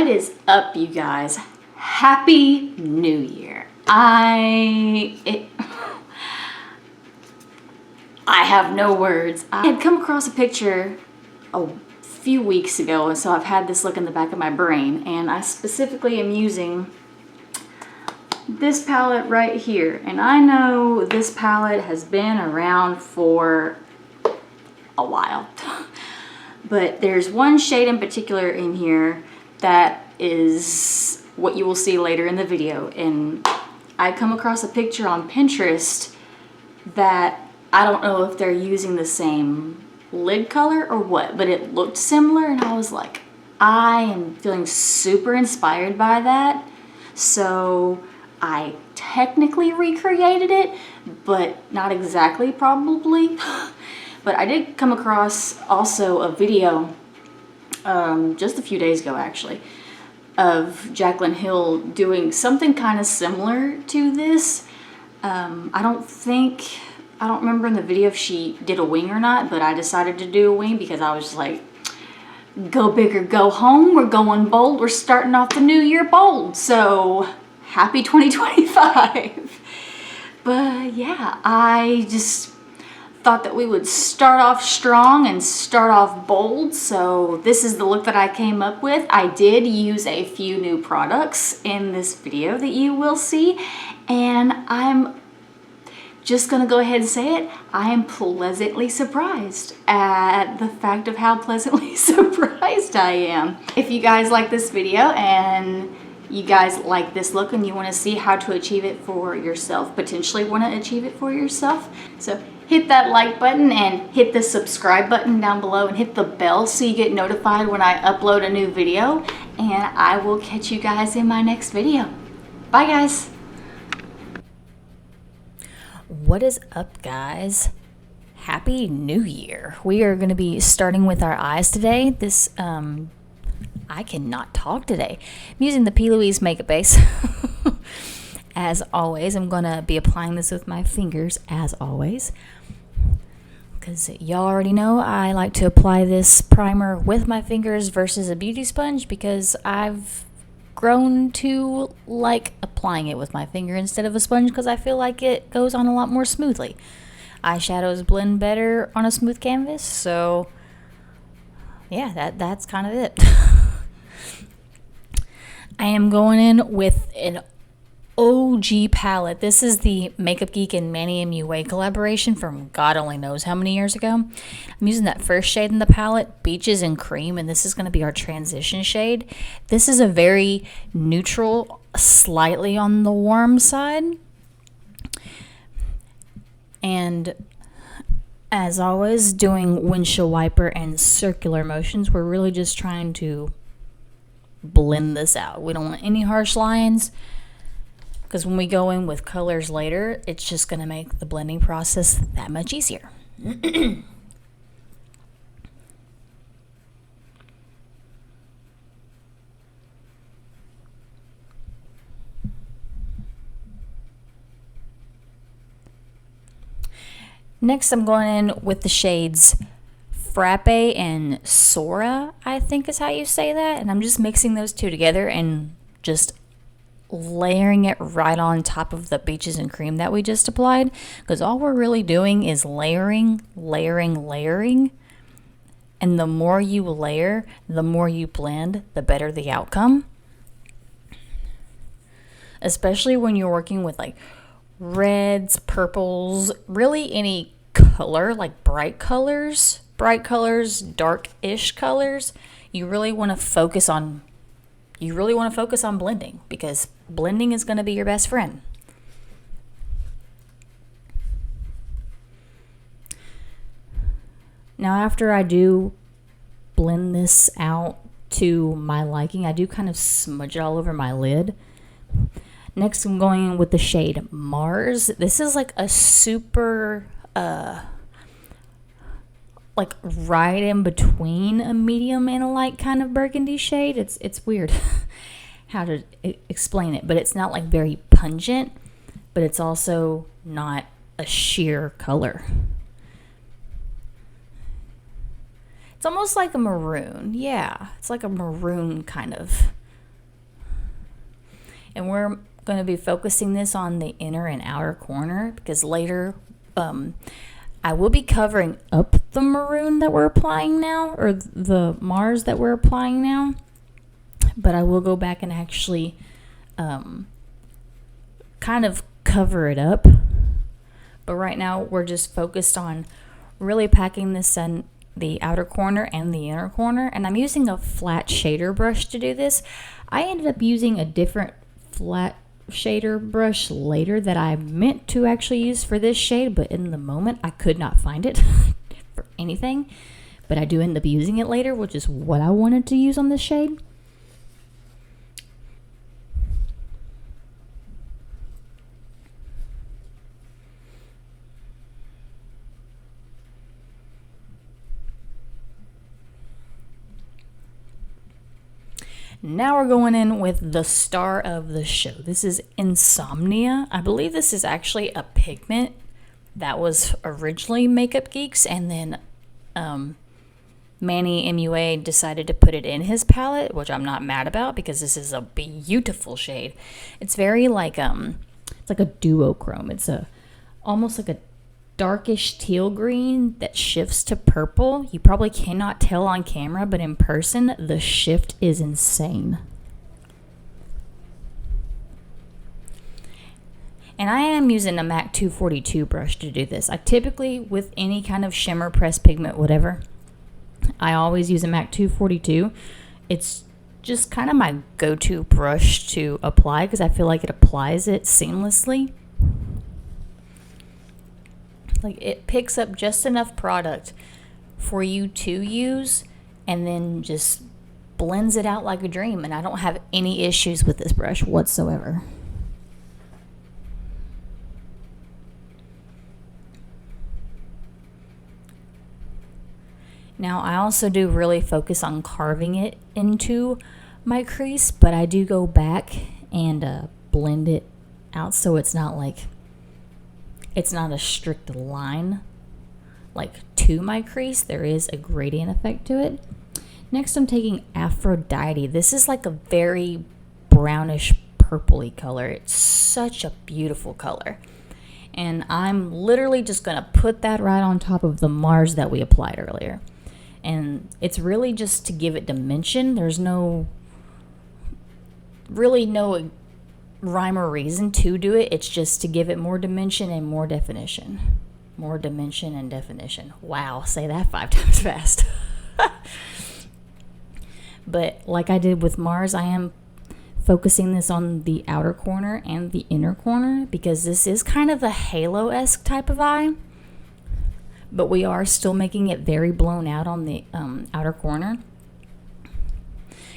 is up, you guys? Happy New Year. I have no words. I had come across a picture a few weeks ago, and so I've had this look in the back of my brain, and I specifically am using this palette right here. And I know this palette has been around for a while, but there's one shade in particular in here that is what you will see later in the video. And I come across a picture on Pinterest that I don't know if they're using the same lid color or what, but it looked similar, and I was like, I am feeling super inspired by that. So I technically recreated it, but not exactly, probably. But I did come across also a video just a few days ago, actually, of Jaclyn Hill doing something kind of similar to this. I don't remember in the video if she did a wing or not, but I decided to do a wing because I was just like, go big or go home. We're going bold. We're starting off the new year bold. So happy 2025. But yeah, I just thought that we would start off strong and start off bold. So this is the look that I came up with. I did use a few new products in this video that you will see, and I'm just gonna go ahead and say it. I am pleasantly surprised at the fact of how pleasantly surprised I am. If you guys like this video and you guys like this look and you want to see how to achieve it for yourself, potentially want to achieve it for yourself, so hit that like button and hit the subscribe button down below and hit the bell so you get notified when I upload a new video, and I will catch you guys in my next video. Bye guys. What is up, guys? Happy New Year. We are going to be starting with our eyes today. This I cannot talk today. I'm using the Plouise makeup base. As always, I'm going to be applying this with my fingers, as always. Because y'all already know I like to apply this primer with my fingers versus a beauty sponge, because I've grown to like applying it with my finger instead of a sponge because I feel like it goes on a lot more smoothly. Eyeshadows blend better on a smooth canvas, so yeah, that's kind of it. I am going in with an OG palette. This is the Makeup Geek and Mannymua collaboration from God only knows how many years ago. I'm using that first shade in the palette, Beaches and Cream, and this is going to be our transition shade. This is a very neutral, slightly on the warm side. And as always, doing windshield wiper and circular motions. We're really just trying to blend this out. We don't want any harsh lines, because when we go in with colors later, it's just going to make the blending process that much easier. Next, I'm going in with the shades Frappe and Sora, I think is how you say that. And I'm just mixing those two together and just layering it right on top of the Beaches and Cream that we just applied, because all we're really doing is layering, and the more you layer, the more you blend, the better the outcome. Especially when you're working with like reds, purples, really any color, like bright colors, dark-ish colors. You really want to focus on blending, because blending is going to be your best friend. Now, after I do blend this out to my liking, I do kind of smudge it all over my lid. Next, I'm going in with the shade Mars. This is like a super, like right in between a medium and a light kind of burgundy shade. It's weird how to explain it, but it's not like very pungent, but it's also not a sheer color. It's almost like a maroon. Yeah, it's like a maroon kind of And we're going to be focusing this on the inner and outer corner because later I will be covering up the maroon that we're applying now, or the Mars that we're applying now. But I will go back and actually kind of cover it up. But right now we're just focused on really packing this in the outer corner and the inner corner. And I'm using a flat shader brush to do this. I ended up using a different flat shader brush later that I meant to actually use for this shade, but in the moment I could not find it for anything. But I do end up using it later, which is what I wanted to use on this shade. Now we're going in with the star of the show. This is Insomnia. I believe this is actually a pigment that was originally Makeup Geek's, and then Mannymua decided to put it in his palette, which I'm not mad about because this is a beautiful shade. It's very like it's like a duochrome. It's almost like a darkish teal green that shifts to purple. You probably cannot tell on camera, but in person the shift is insane. And I am using a MAC 242 brush to do this. I typically, with any kind of shimmer, pressed pigment, whatever, I always use a MAC 242. It's just kind of my go-to brush to apply because I feel like it applies it seamlessly. Like, it picks up just enough product for you to use and then just blends it out like a dream. And I don't have any issues with this brush whatsoever. Now, I also do really focus on carving it into my crease, but I do go back and blend it out so it's not like, it's not a strict line like to my crease. There is a gradient effect to it. Next, I'm taking Aphrodite. This is like a very brownish purpley color. It's such a beautiful color. And I'm literally just going to put that right on top of the Mars that we applied earlier. And it's really just to give it dimension. There's really no rhyme or reason to do it. It's just to give it more dimension and more definition. More dimension and definition. Wow, say that 5 times fast. But like I did with Mars, I am focusing this on the outer corner and the inner corner because this is kind of a halo-esque type of eye. But we are still making it very blown out on the outer corner.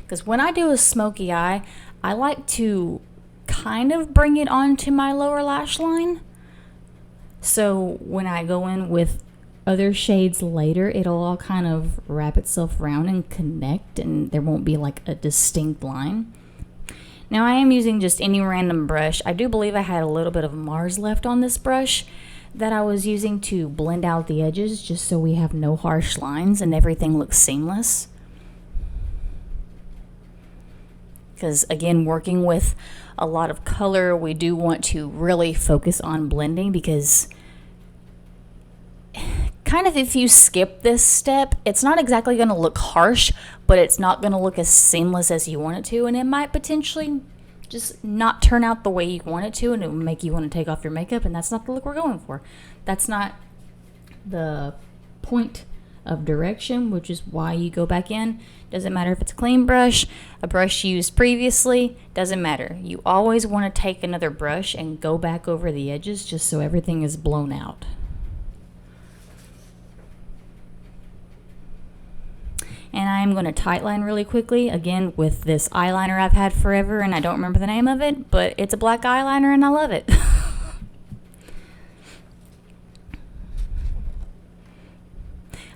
Because when I do a smoky eye, I like to kind of bring it onto my lower lash line. So when I go in with other shades later, it'll all kind of wrap itself around and connect, and there won't be like a distinct line. Now I am using just any random brush. I do believe I had a little bit of Mars left on this brush that I was using to blend out the edges just so we have no harsh lines and everything looks seamless. Because again, working with a lot of color, we do want to really focus on blending because kind of if you skip this step, it's not exactly going to look harsh, but it's not going to look as seamless as you want it to, and it might potentially just not turn out the way you want it to, and it will make you want to take off your makeup, and that's not the look we're going for. That's not the point of direction, which is why you go back in. Doesn't matter if it's a clean brush, a brush used previously, doesn't matter. You always want to take another brush and go back over the edges just so everything is blown out. And I'm going to tightline really quickly, again, with this eyeliner I've had forever, and I don't remember the name of it, but it's a black eyeliner, and I love it.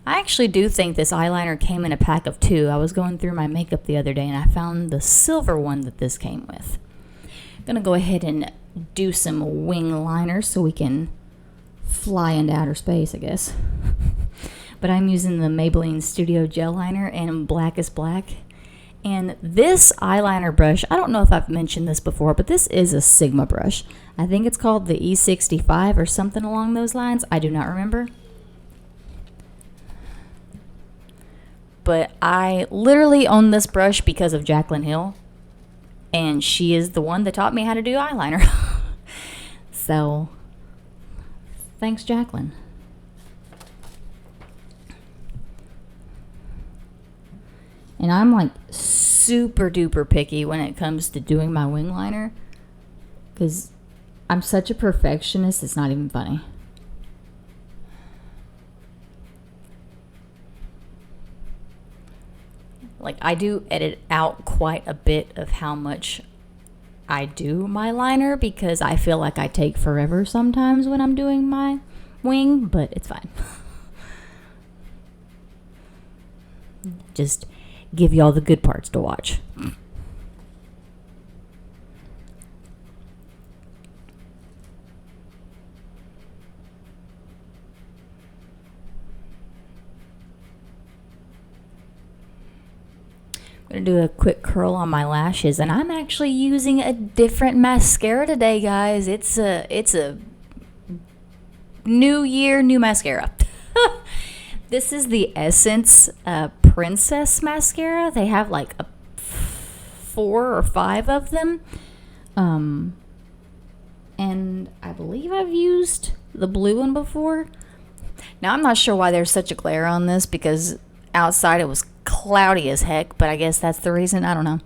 I actually do think this eyeliner came in a pack of 2. I was going through my makeup the other day, and I found the silver one that this came with. I'm going to go ahead and do some wing liner so we can fly into outer space, I guess. But I'm using the Maybelline Studio Gel Liner in Blackest Black. And this eyeliner brush, I don't know if I've mentioned this before, but this is a Sigma brush. I think it's called the E65 or something along those lines. I do not remember. But I literally own this brush because of Jaclyn Hill. And she is the one that taught me how to do eyeliner. So, thanks, Jaclyn. And I'm like super duper picky when it comes to doing my wing liner. Because I'm such a perfectionist, it's not even funny. Like, I do edit out quite a bit of how much I do my liner because I feel like I take forever sometimes when I'm doing my wing, but it's fine. Just give you all the good parts to watch. I'm going to do a quick curl on my lashes, and I'm actually using a different mascara today, guys. It's a new year, new mascara. This is the Essence Princess mascara. They have like 4 or 5 of them. And I believe I've used the blue one before. Now, I'm not sure why there's such a glare on this because outside it was cloudy as heck, but I guess that's the reason. I don't know.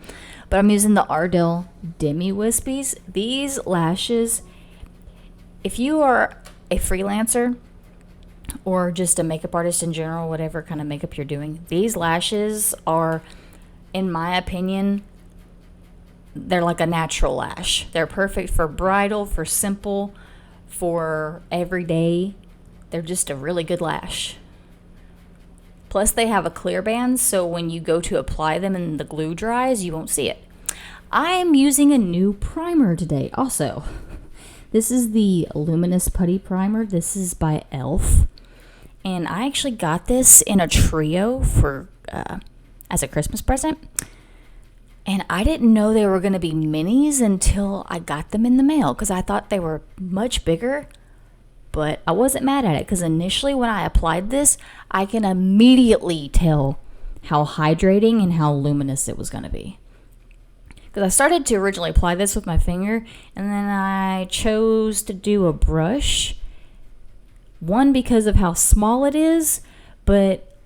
But I'm using the Ardell Demi Wispies. These lashes, if you are a freelancer or just a makeup artist in general, whatever kind of makeup you're doing, these lashes are, in my opinion, they're like a natural lash. They're perfect for bridal, for simple, for everyday. They're just a really good lash. Plus, they have a clear band, so when you go to apply them and the glue dries, you won't see it. I'm using a new primer today also. This is the Luminous Putty Primer. This is by e.l.f. And I actually got this in a trio for as a Christmas present. And I didn't know they were going to be minis until I got them in the mail because I thought they were much bigger. But I wasn't mad at it because initially when I applied this, I can immediately tell how hydrating and how luminous it was going to be. Because I started to originally apply this with my finger, and then I chose to do a brush. One, because of how small it is, but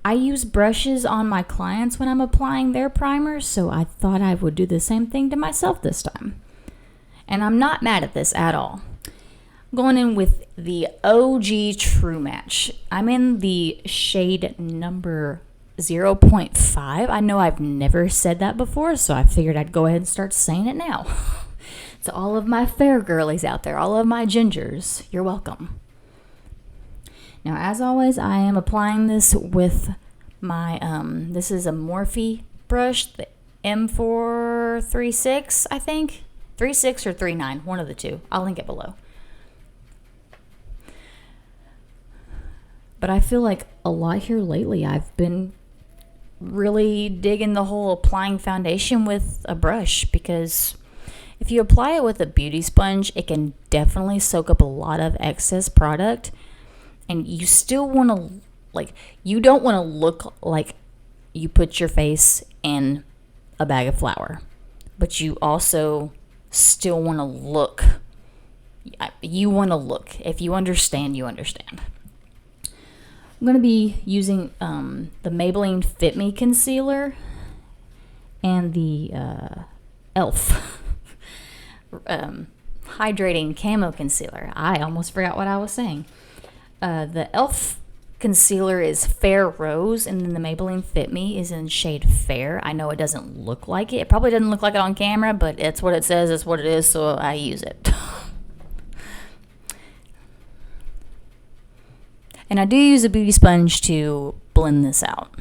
I use brushes on my clients when I'm applying their primers, so I thought I would do the same thing to myself this time. And I'm not mad at this at all. Going in with the OG True Match. I'm in the shade number 0.5. I know I've never said that before, so I figured I'd go ahead and start saying it now. To all of my fair girlies out there, all of my gingers, you're welcome. Now, as always, I am applying this with my, this is a Morphe brush, the M436, I think. 36 or 39, one of the two. I'll link it below. But I feel like a lot here lately, I've been really digging the whole applying foundation with a brush because if you apply it with a beauty sponge, it can definitely soak up a lot of excess product. And you still want to, like, you don't want to look like you put your face in a bag of flour. But you also still want to look. You want to look. If you understand, you understand. I'm going to be using the Maybelline Fit Me Concealer and the e.l.f. Hydrating Camo Concealer. I almost forgot what I was saying. The e.l.f. concealer is Fair Rose, and then the Maybelline Fit Me is in shade Fair. I know it doesn't look like it. It probably doesn't look like it on camera, but it's what it says. It's what it is, so I use it. And I do use a beauty sponge to blend this out.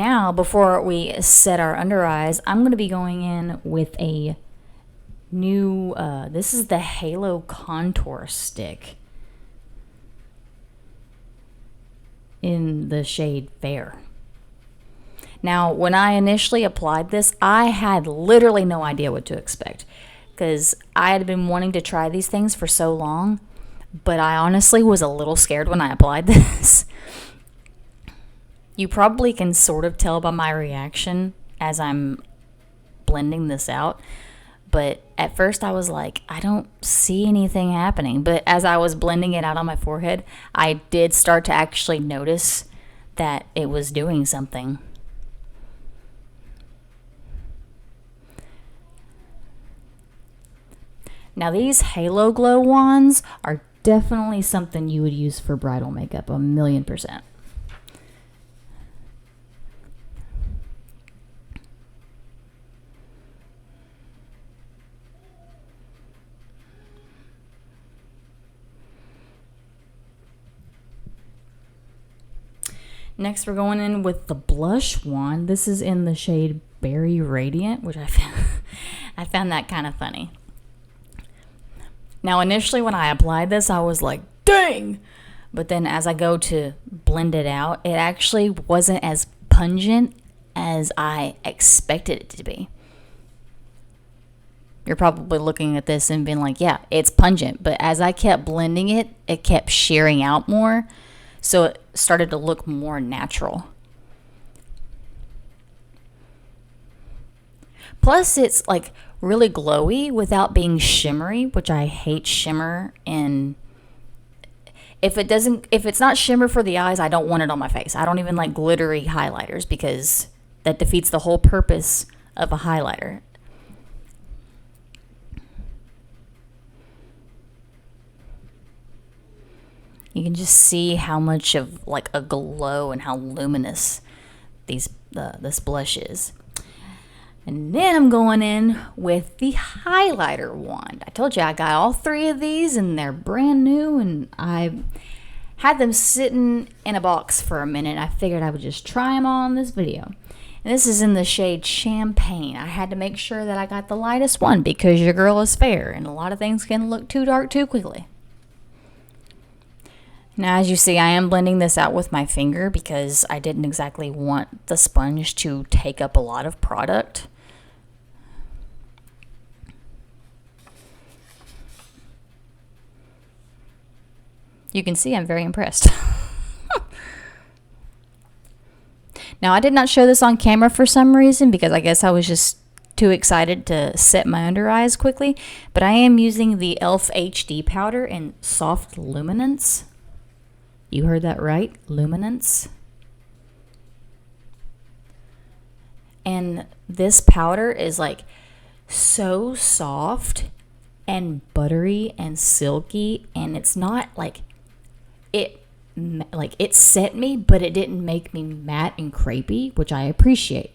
now, before we set our under eyes, I'm going to be going in with a new, this is the Halo Contour Stick in the shade Fair. Now, when I initially applied this, I had literally no idea what to expect because I had been wanting to try these things for so long, but I honestly was a little scared when I applied this. You probably can sort of tell by my reaction as I'm blending this out, but at first I was like, I don't see anything happening. But as I was blending it out on my forehead, I did start to actually notice that it was doing something. Now these Halo Glow wands are definitely something you would use for bridal makeup, 1,000,000%. Next, we're going in with the blush wand. This is in the shade Berry Radiant, which I found that kind of funny. Now, initially when I applied this, I was like, dang! But then as I go to blend it out, it actually wasn't as pungent as I expected it to be. You're probably looking at this and being like, yeah, it's pungent. But as I kept blending it, it kept shearing out more. So it started to look more natural. Plus, it's like really glowy without being shimmery, which I hate shimmer. And if it's not shimmer for the eyes, I don't want it on my face. I don't even like glittery highlighters because that defeats the whole purpose of a highlighter. You can just see how much of like a glow and how luminous this blush is. And then I'm going in with the highlighter wand. I told you I got all three of these and they're brand new, and I had them sitting in a box for a minute. I figured I would just try them all in this video. And this is in the shade Champagne. I had to make sure that I got the lightest one because your girl is fair and a lot of things can look too dark too quickly. Now, as you see, I am blending this out with my finger because I didn't exactly want the sponge to take up a lot of product. You can see I'm very impressed. Now, I did not show this on camera for some reason because I guess I was just too excited to set my under eyes quickly, but I am using the e.l.f. HD powder in Soft Luminance. You heard that right, luminance. And this powder is like so soft and buttery and silky, and it's not like it set me, but it didn't make me matte and crepey, which I appreciate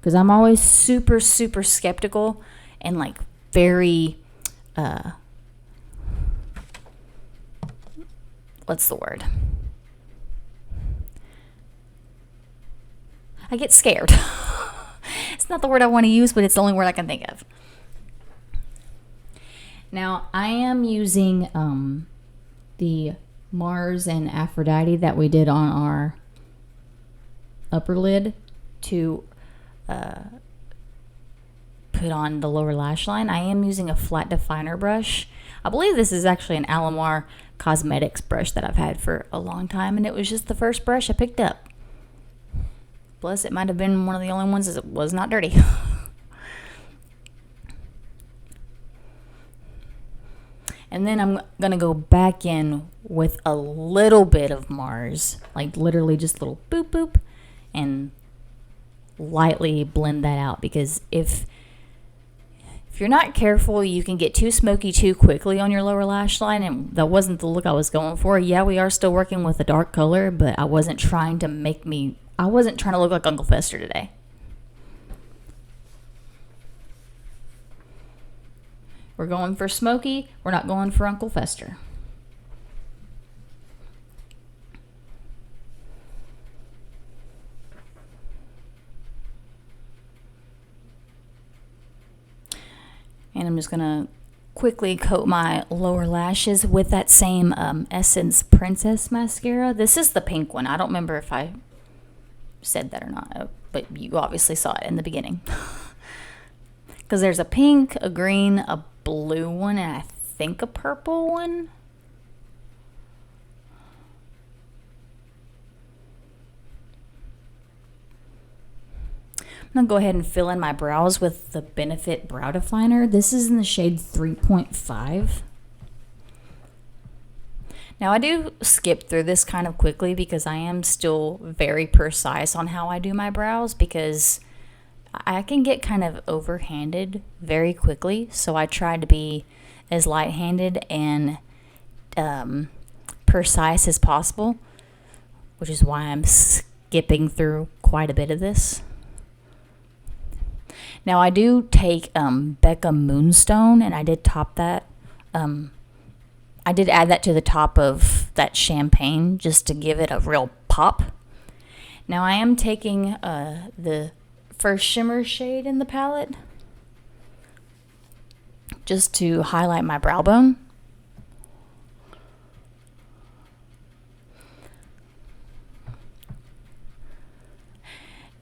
because I'm always super skeptical and like very what's the word? I get scared. It's not the word I want to use, but it's the only word I can think of. Now, I am using the Mars and Aphrodite that we did on our upper lid to put on the lower lash line. I am using a flat definer brush. I believe this is actually an Alamar Cosmetics brush that I've had for a long time, and it was just the first brush I picked up. Plus, it might have been one of the only ones that was not dirty. And then I'm going to go back in with a little bit of Mars, like literally just a little boop boop, and lightly blend that out because if you're not careful, you can get too smoky too quickly on your lower lash line, and that wasn't the look I was going for. Yeah, we are still working with a dark color, but I wasn't trying to look like Uncle Fester today. We're going for smoky, we're not going for Uncle Fester. And I'm just going to quickly coat my lower lashes with that same Essence Princess mascara. This is the pink one. I don't remember if I said that or not, but you obviously saw it in the beginning. Because there's a pink, a green, a blue one, and I think a purple one. I'm going to go ahead and fill in my brows with the Benefit Brow Definer. This is in the shade 3.5. Now, I do skip through this kind of quickly because I am still very precise on how I do my brows, because I can get kind of overhanded very quickly. So I try to be as light-handed and precise as possible, which is why I'm skipping through quite a bit of this. Now, I do take Becca Moonstone, and I did top that. I did add that to the top of that champagne just to give it a real pop. Now, I am taking the first shimmer shade in the palette just to highlight my brow bone.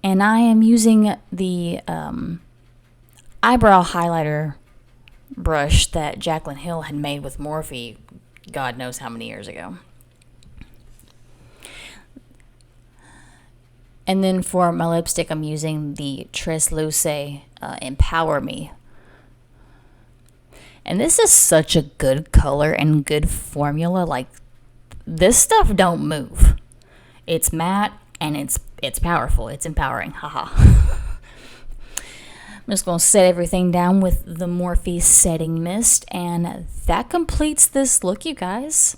And I am using the eyebrow highlighter brush that Jaclyn Hill had made with Morphe God knows how many years ago. And then for my lipstick, I'm using the Tresluce Empower Me. And this is such a good color and good formula. Like, this stuff don't move. It's matte and it's powerful. It's empowering. Haha. I'm just going to set everything down with the Morphe Setting Mist, and that completes this look, you guys.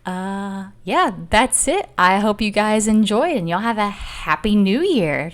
Yeah, that's it. I hope you guys enjoyed, and y'all have a happy new year.